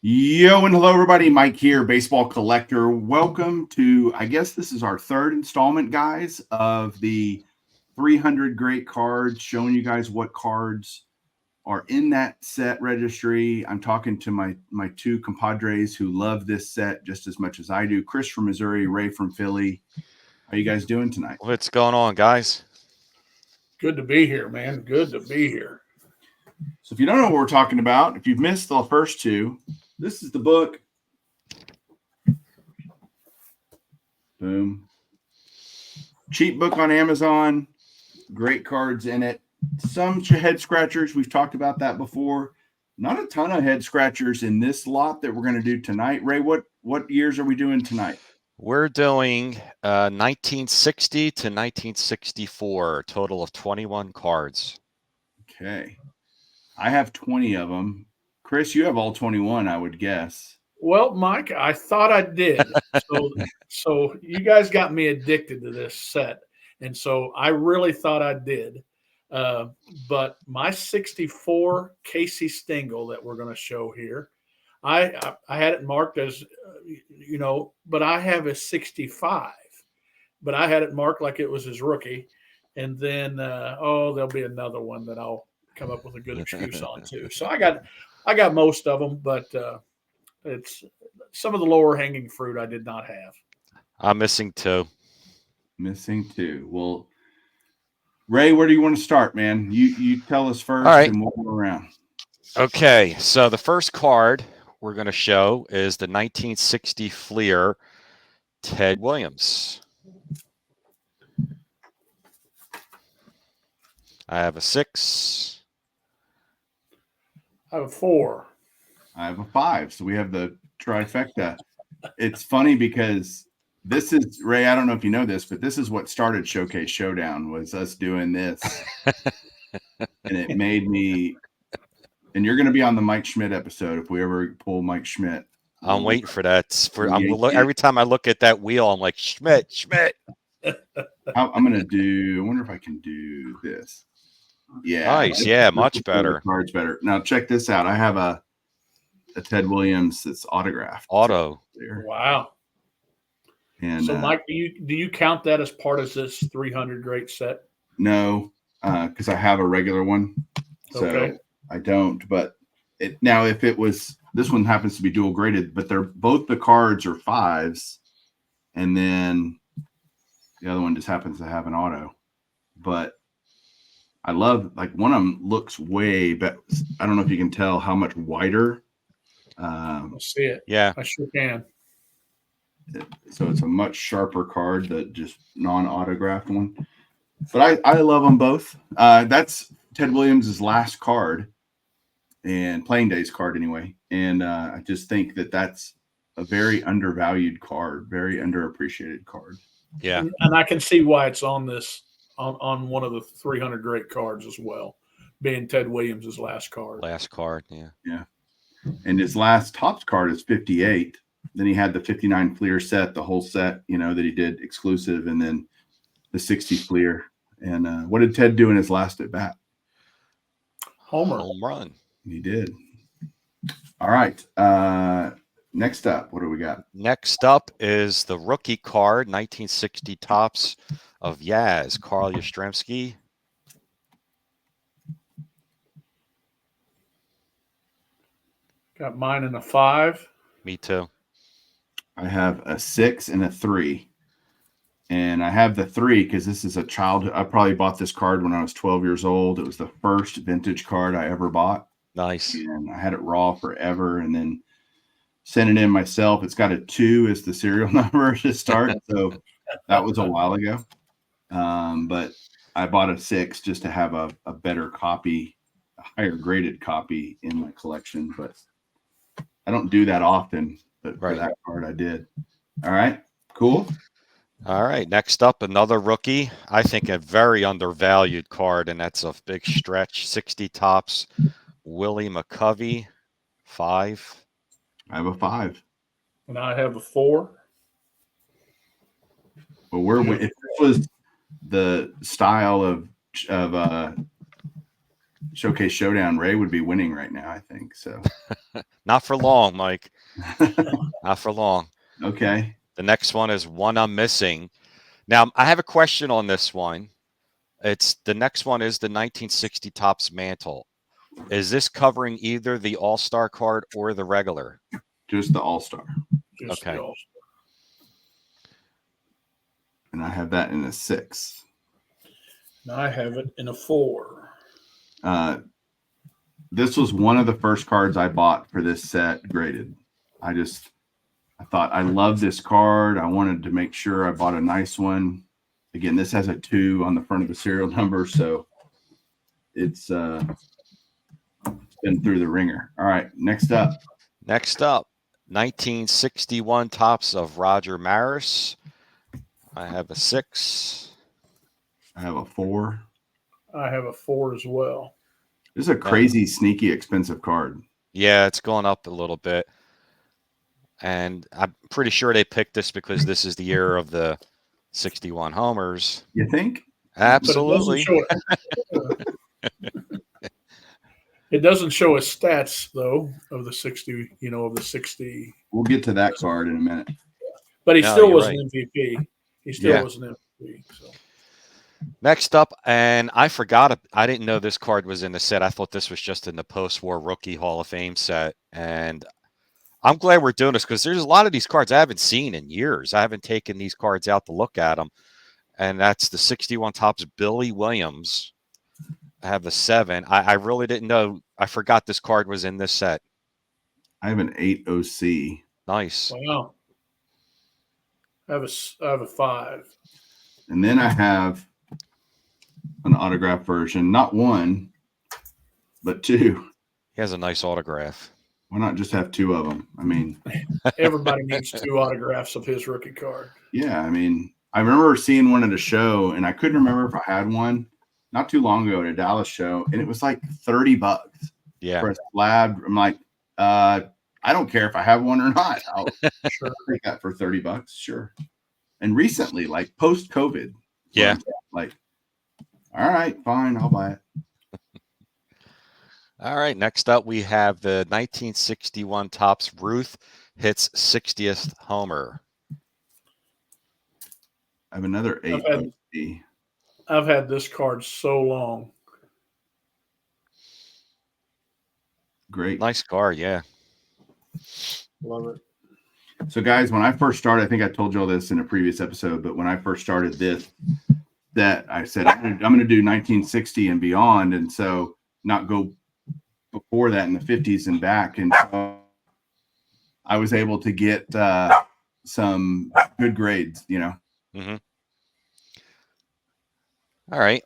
Yo and hello everybody, Mike here, baseball collector. Welcome to, I guess this is our third installment, guys, of the 300 great cards, showing you guys what cards are in that set registry. I'm talking to my two compadres who love this set just as much as I do. Chris from Missouri, Ray from Philly. How you guys doing tonight? What's going on, guys? Good to be here, man. Good to be here. So if you don't know what we're talking about, if you've missed the first two, this is the book. Boom. Cheap book on Amazon. Great cards in it. Some head scratchers. We've talked about that before. Not a ton of head scratchers in this lot that we're going to do tonight. Ray, what years are we doing tonight? We're doing 1960 to 1964, a total of 21 cards. Okay. I have 20 of them. Chris, you have all 21, I would guess. Well, Mike, I thought I did. So you guys got me addicted to this set. And so I really thought I did. But my 64 Casey Stengel that we're going to show here, I had it marked as, but I have a 65. But I had it marked like it was his rookie. And then, there'll be another one that I'll come up with a good excuse on too. So I got most of them, but it's some of the lower hanging fruit I did not have. I'm missing two. Missing two. Well, Ray, where do you want to start, man? You tell us first, All right. and we'll go around. Okay, so the first card we're going to show is the 1960 Fleer Ted Williams. I have a 6. I have a 4. I have a 5. So we have the trifecta. It's funny because this is, Ray, I don't know if you know this, but this is what started Showcase Showdown, was us doing this. And it made me, and you're going to be on the Mike Schmidt episode if we ever pull Mike Schmidt. I'm waiting for that. Every time I look at that wheel, I'm like, Schmidt. I'm going to do, I wonder if I can do this. Yeah. Nice. Yeah, much better. Cards better. Now check this out. I have a Ted Williams that's autographed. Auto. Wow. And so, Mike, do you count that as part of this 300 great set? No, because I have a regular one. So okay. I don't. But now, if it was, this one happens to be dual graded, but they're both, the cards are 5s, and then the other one just happens to have an auto. But I love, like, one of them looks way better. I don't know if you can tell how much wider. I'll see it. Yeah, I sure can. So it's a much sharper card, the just non-autographed one. But I love them both. That's Ted Williams' last card, and playing days card anyway. And I just think that that's a very undervalued card, very underappreciated card. Yeah. And I can see why it's on this, on one of the 300 great cards as well, being Ted Williams' last card. Last card, yeah. Yeah. And his last Topps card is 58. Then he had the 59 Fleer set, the whole set, that he did exclusive, and then the 60 Fleer. And what did Ted do in his last at bat? Homer. Home run. He did. All right. Next up, what do we got? Next up is the rookie card, 1960 Topps of Yaz, Carl Yastrzemski. Got mine in a 5. Me too. I have a 6 and a 3. And I have the 3 because this is a childhood. I probably bought this card when I was 12 years old. It was the first vintage card I ever bought. Nice. And I had it raw forever, and then sent it in myself. It's got a 2 as the serial number to start. So that was a while ago. But I bought a 6 just to have a better copy, a higher graded copy in my collection. But I don't do that often. But for that card, I did. All right. Cool. All right. Next up, another rookie. I think a very undervalued card, and that's a big stretch. 60 Topps, Willie McCovey, 5. I have a 5. And I have a 4. Well, if this was the style of Showcase Showdown, Ray would be winning right now, I think. So Not for long, Mike. Not for long. okay. The next one is one I'm missing. Now, I have a question on this one. It's the next one is the 1960 Topps Mantle. Is this covering either the All-Star card or the regular? Just the All-Star. Just Okay. the All-Star. And I have that in a 6. And I have it in a 4. This was one of the first cards I bought for this set graded. I thought I love this card. I wanted to make sure I bought a nice one. Again, this has a 2 on the front of the serial number, so it's been through the ringer. All right, next up. Next up, 1961 Topps of Roger Maris. I have a 6. I have a 4. I have a 4 as well. This is a crazy, sneaky, expensive card. Yeah, it's going up a little bit. And I'm pretty sure they picked this because this is the year of the 61 homers. You think? Absolutely. It doesn't show us stats though of the 60, of the 60. We'll get to that card in a minute. But he No, still you're was right. an MVP. He still was an MVP. So. Next up, and I forgot, I didn't know this card was in the set. I thought this was just in the post-war rookie Hall of Fame set. And I'm glad we're doing this because there's a lot of these cards I haven't seen in years. I haven't taken these cards out to look at them. And that's the 61 Topps Billy Williams. I have a 7. I really didn't know. I forgot this card was in this set. I have an 8 OC. Nice. Wow. I have a 5. And then I have an autograph version, not 1, but 2. He has a nice autograph. Why not just have 2 of them? I mean, everybody needs 2 autographs of his rookie card. Yeah, I mean, I remember seeing one at a show, and I couldn't remember if I had one not too long ago at a Dallas show, and it was like $30 for a slab. I'm like, I don't care if I have one or not. I'll take that for $30. Sure. And recently, like post-COVID, like, all right, fine, I'll buy it. All right, next up we have the 1961 Topps Ruth hits 60th homer. I have another 8 OC. I've had this card so long. Great. Nice card, yeah. Love it. So, guys, when I first started, I think I told you all this in a previous episode, but when I first started this, that I said, I'm going to do 1960 and beyond, and so not go before that in the 50s and back. And so I was able to get some good grades, Mm-hmm. All right.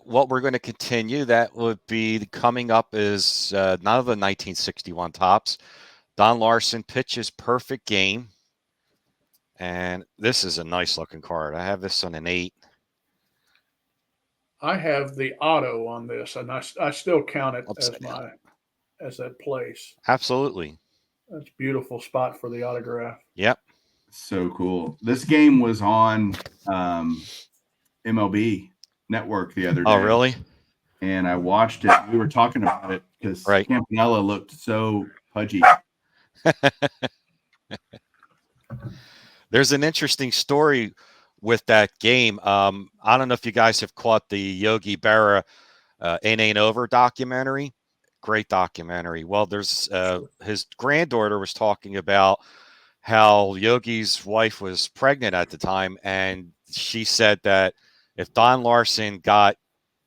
What we're going to continue, that would be coming up is none of the 1961 Topps. Don Larson pitches perfect game. And this is a nice looking card. I have this on an 8. I have the auto on this, and I still count it as that place. Absolutely. That's a beautiful spot for the autograph. Yep. So cool. This game was on MLB Network the other day. Oh, really? And I watched it. We were talking about it because Campanella looked so pudgy. There's an interesting story with that game. I don't know if you guys have caught the Yogi Berra It Ain't Over documentary. Great documentary. Well, there's his granddaughter was talking about how Yogi's wife was pregnant at the time, and she said that if Don Larson got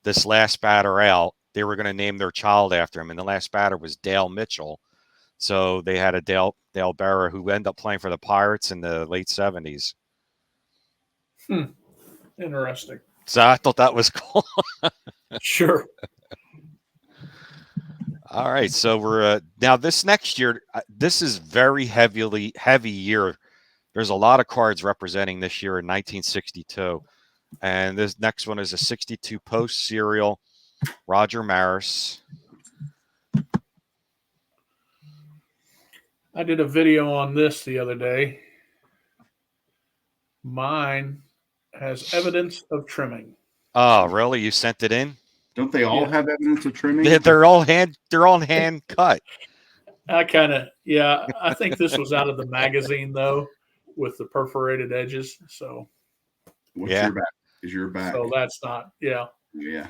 this last batter out, they were going to name their child after him, and the last batter was Dale Mitchell. So they had a Dale Berra who ended up playing for the Pirates in the late 70s. Interesting. So I thought that was cool. Sure. All right, so we're now this next year. This is very heavy year. There's a lot of cards representing this year in 1962, and this next one is a 62 post serial, Roger Maris. I did a video on this the other day. Mine has evidence of trimming. Oh, really? You sent it in? Don't they all Yeah. have evidence of trimming? They're all hand cut. I think this was out of the magazine though, with the perforated edges. So What's Yeah. your back? Is your back? so that's not. Yeah. Yeah.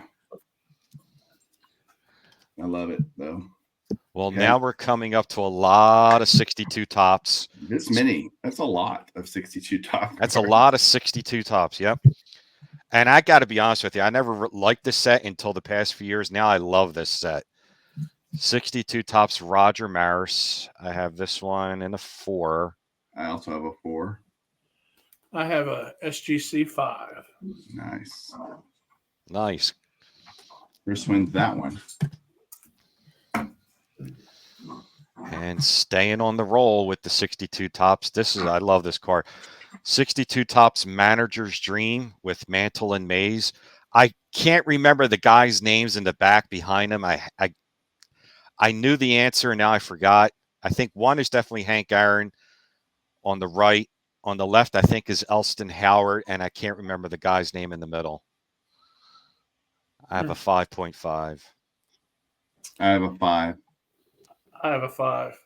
I love it though. Well, Okay. now we're coming up to a lot of 62 tops. This many. That's a lot of 62 top. That's a lot of 62 tops. Yep. And I got to be honest with you, I never liked this set until the past few years. Now I love this set. 62 tops Roger Maris. I have this one in a 4. I also have a 4. I have a SGC 5. Nice. Nice. Chris wins that one. And staying on the roll with the 62 tops. I love this card. 62 tops Manager's Dream with Mantle and Mays. I can't remember the guys' names in the back behind them. I knew the answer and now I forgot. I think one is definitely Hank Aaron on the right. On the left, I think is Elston Howard, and I can't remember the guy's name in the middle. I have a 5.5. I have a 5. I have a 5.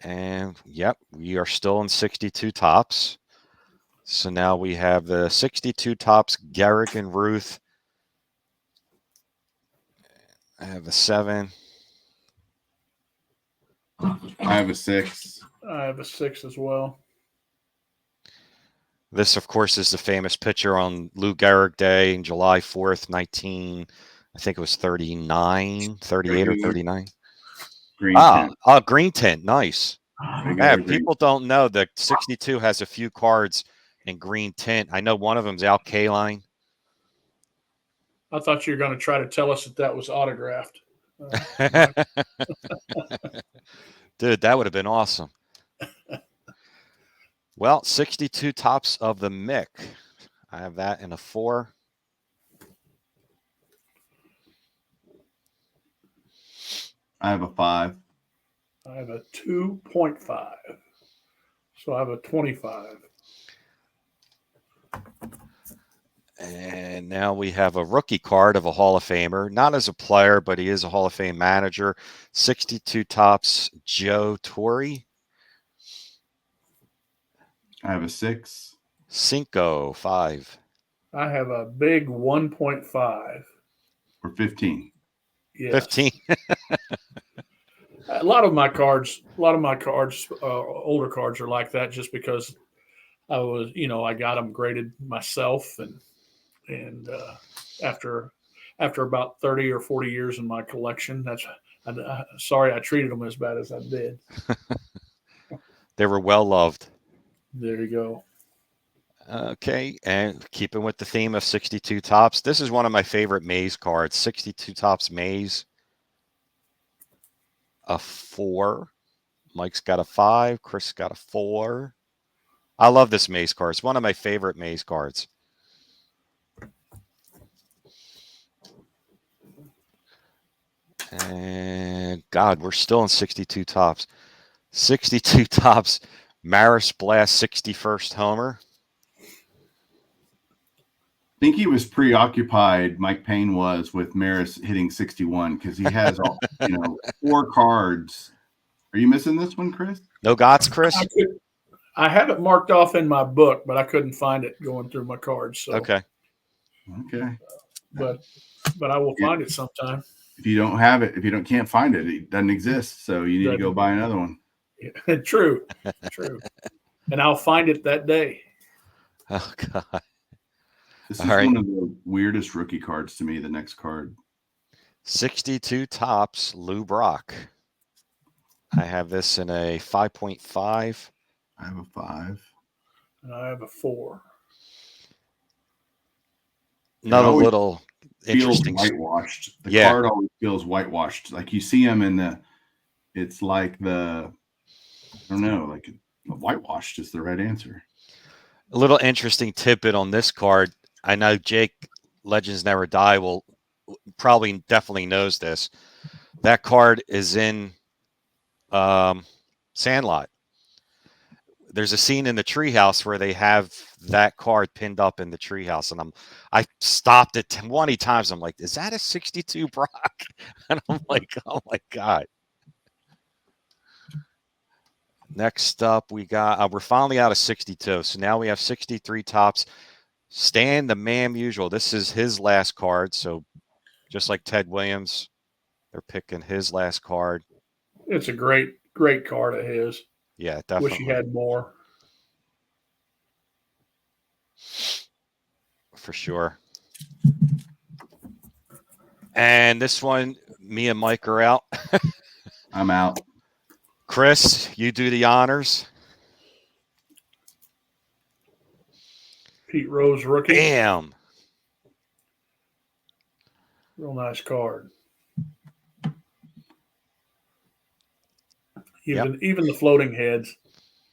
And yep, we are still in 62 tops. So now we have the 62 tops Garrick and Ruth. I have a 7. I have a 6. I have a 6 as well. This, of course, is the famous picture on Lou Gehrig Day in July 4th, I think it was 38 or 39. Green tint. Green tint. Nice. Yeah, people don't know that 62 has a few cards in green tint. I know one of them's Al Kaline. I thought you were going to try to tell us that was autographed. Dude, that would have been awesome. Well, 62 tops of the Mick. I have that in a 4. I have a 5. I have a 2.5. So I have a 25. And now we have a rookie card of a Hall of Famer, not as a player, but he is a Hall of Fame manager. 62 tops Joe Torre. I have a 6. 5. I have a big 1.5. Or 15. Yes. 15. A lot of my cards, older cards are like that just because I was, I got them graded myself. And after about 30 or 40 years in my collection, sorry I treated them as bad as I did. They were well loved. There you go. Okay, and keeping with the theme of 62 tops, this is one of my favorite Mays cards, 62 tops Mays. A 4. Mike's got a 5. Chris got a 4. I love this Mays card. It's one of my favorite Mays cards. And God, we're still in 62 tops. 62 tops Maris Blast 61st homer. I think he was preoccupied, Mike Payne was, with Maris hitting 61 because he has 4 cards. Are you missing this one, Chris? No gots, Chris? I have it marked off in my book, but I couldn't find it going through my cards. So. Okay. But I will find it sometime. If you don't have it, can't find it, it doesn't exist. So you need to go buy another one. Yeah, true. And I'll find it that day. Oh, God. This is one of the weirdest rookie cards to me, the next card. 62 tops, Lou Brock. I have this in a 5.5. I have a 5. And I have a 4. Another little interesting. Whitewashed. The card always feels whitewashed. Like you see them it's like I don't know, like whitewashed is the right answer. A little interesting tidbit on this card. I know Jake, Legends Never Die, will probably definitely knows this. That card is in Sandlot. there's a scene in the treehouse where they have that card pinned up in the treehouse, and I stopped it 20 times. I'm like, is that a 62 Brock? And I'm like, oh my god. Next up, we got we're finally out of 62, so now we have 63 Topps. Stan the Man Musial. This is his last card, so just like Ted Williams, they're picking his last card. It's a great card of his. Yeah, definitely. Wish he had more. For sure. And this one, me and Mike are out. I'm out. Chris, you do the honors. Pete Rose rookie. Damn. Real nice card. Even the floating heads,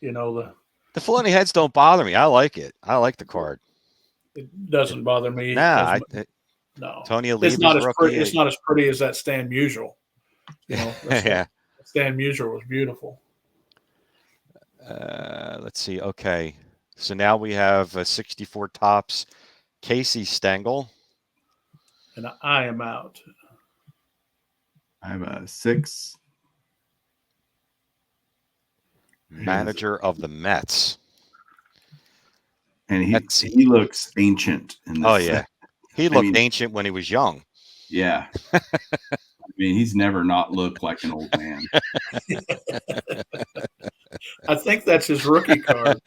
the floating heads don't bother me. I like it. I like the card. It doesn't bother me. Nah, no. Tony Alibis, it's not as pretty. It's not as pretty as that Stan Musial. Yeah. Stan Musial was beautiful. Let's see. Okay, so now we have 64 Topps. Casey Stengel. And I am out. I have a 6. Manager of the Mets. And he looks ancient. In this oh, yeah. set. He looked ancient when he was young. Yeah. I mean, he's never not looked like an old man. I think that's his rookie card.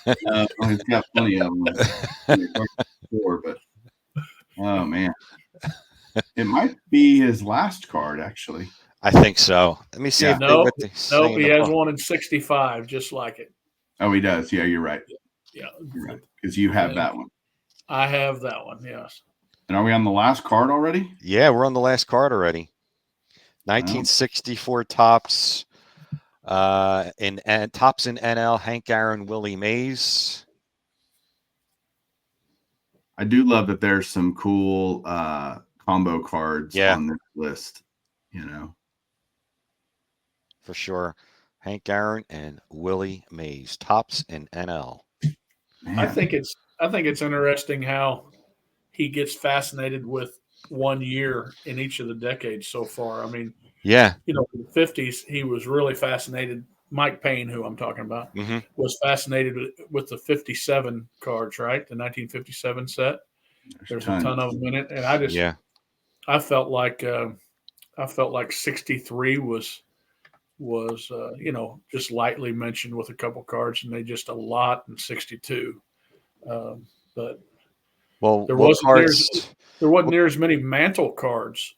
He's got plenty of them. But oh, man. It might be his last card, actually. I think so. Let me see. Yeah. Nope, he has one in 65, just like it. Oh, he does. Yeah, you're right. Yeah. You're right. Because you have that one. I have that one, yes. And are we on the last card already? Yeah, we're on the last card already. 1964 Topps. Topps in NL, Hank Aaron, Willie Mays. I do love that there's some cool combo cards on this list, For sure. Hank Aaron and Willie Mays. Topps in NL. Man. I think it's interesting how he gets fascinated with 1 year in each of the decades so far. I mean, yeah, in the 50s, he was really fascinated. Mike Payne, who I'm talking about, was fascinated with the 57 cards, right? The 1957 set. There's a ton of them in it, and I felt like 63 was just lightly mentioned with a couple cards, and they just a lot in 62. But there wasn't near as many mantle cards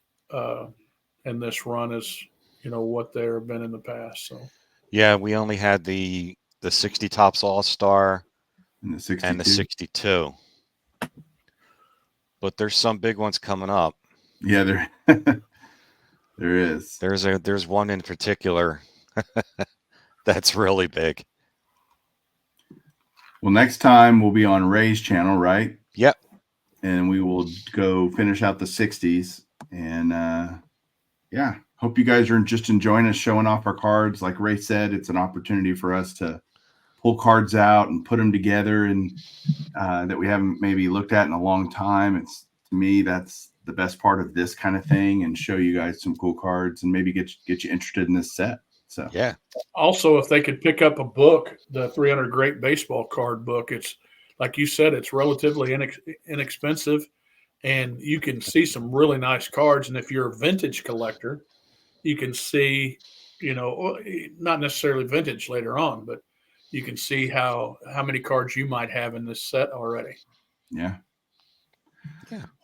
in this run as what there have been in the past. So yeah, we only had the 60 Topps All-Star and the 62. But there's some big ones coming up. Yeah, there is. There's one in particular that's really big. Well, next time we'll be on Ray's channel, right? Yep. And we will go finish out the 60s. And hope you guys are just enjoying us showing off our cards. Like Ray said, it's an opportunity for us to pull cards out and put them together, and that we haven't maybe looked at in a long time. It's, to me, that's the best part of this kind of thing, and show you guys some cool cards and maybe get you interested in this set. So yeah. Also, if they could pick up a book, the 300 Great Baseball Card book, it's like you said, it's relatively inexpensive, and you can see some really nice cards. And if you're a vintage collector, you can see, not necessarily vintage later on, but you can see how many cards you might have in this set already. Yeah.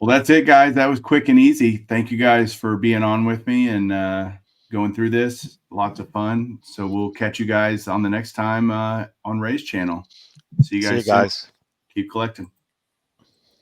Well, that's it, guys. That was quick and easy. Thank you guys for being on with me and going through this. Lots of fun. So we'll catch you guys on the next time on Ray's channel. See you guys. Keep collecting.